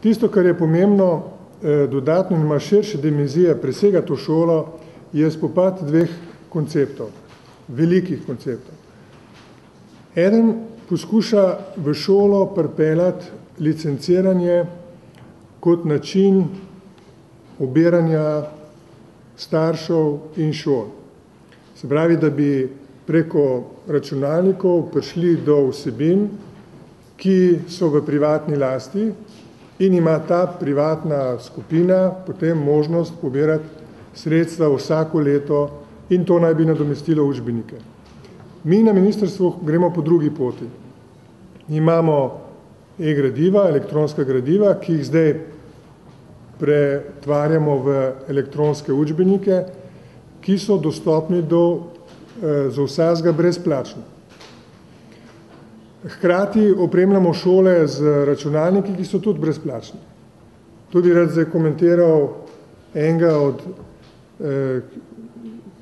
Tisto, kar je pomembno, dodatno ima širše dimenzije, presega to šolo, je spopad dveh konceptov, velikih konceptov. Eden poskuša v šolo pripeljati licenciranje kot način obiranja staršev in šol. Se pravi, da bi preko računalnikov prišli do vsebin, ki so v privatni lasti in ima ta privatna skupina potem možnost pobirati sredstva vsako leto in to naj bi nadomestilo učbenike. Mi na ministrstvu gremo po drugi poti. Imamo e-gradiva, elektronska gradiva, ki jih zdaj pretvarjamo v elektronske učbenike, ki so dostopni za vsakega brezplačno. Hkrati opremljamo šole z računalniki, ki so tudi brezplačni. Tu bi rad zdaj komentiral enega od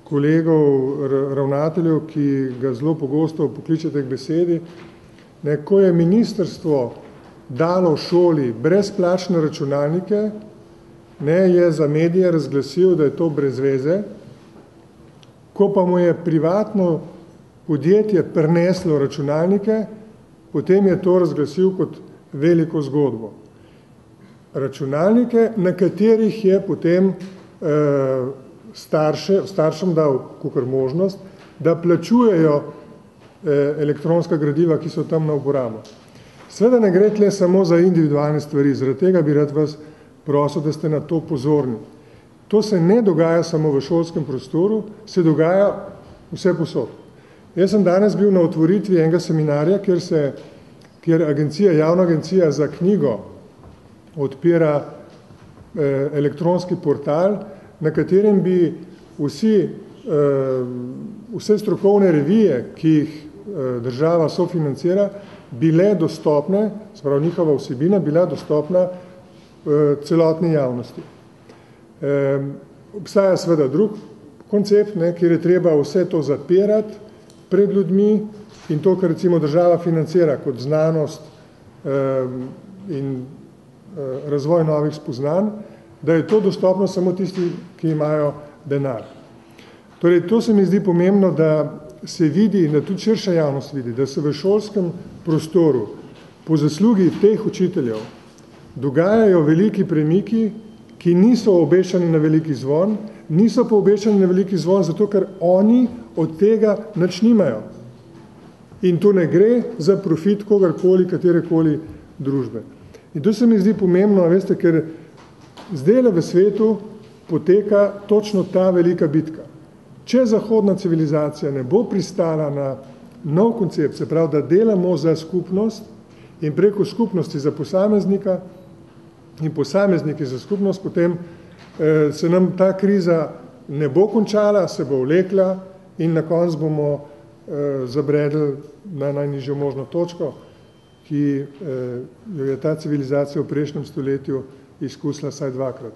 kolegov, ravnateljev, ki ga zelo pogosto pokličete k besedi. Ko je ministrstvo dalo šoli brezplačne računalnike, je za medije razglasil, da je to brez veze, ko pa mu je privatno podjetje prineslo računalnike, potem je to razglasil kot veliko zgodbo. Računalnike, na katerih je potem staršem dal kakor možnost, da plačujejo elektronska gradiva, ki so tam na uporabo. Seveda ne gre tle samo za individualne stvari, zaradi tega bi rad vas prosil, da ste na to pozorni. To se ne dogaja samo v šolskem prostoru, se dogaja vse posod. Jaz sem danes bil na otvoritvi enega seminarja, kjer javna agencija za knjigo odpira elektronski portal, na katerem bi vse strokovne revije, ki jih država sofinancira, bile dostopne, se pravi njihova vsebina, bila dostopna celotni javnosti. Obstaja seveda drug koncept, kjer je treba vse to zapirati pred ljudmi in to, kar recimo država financira kot znanost in razvoj novih spoznanj, da je to dostopno samo tisti, ki imajo denar. Torej, to se mi zdi pomembno, da se vidi in da tudi širša javnost vidi, da se v šolskem prostoru po zaslugi teh učiteljev dogajajo veliki premiki, ki niso obešani na veliki zvon, niso pa obešani na veliki zvon, zato ker oni od tega nič nimajo. In to ne gre za profit kogarkoli, katerekoli družbe. In to se mi zdi pomembno, veste, ker zdaj v svetu poteka točno ta velika bitka. Če zahodna civilizacija ne bo pristala na nov koncept, se pravi, da delamo za skupnost in preko skupnosti za posameznika in posamezniki za skupnost, potem se nam ta kriza ne bo končala, se bo vlekla in na koncu bomo zabredli na najnižjo možno točko, ki jo je ta civilizacija v prejšnjem stoletju izkusila vsaj dvakrat.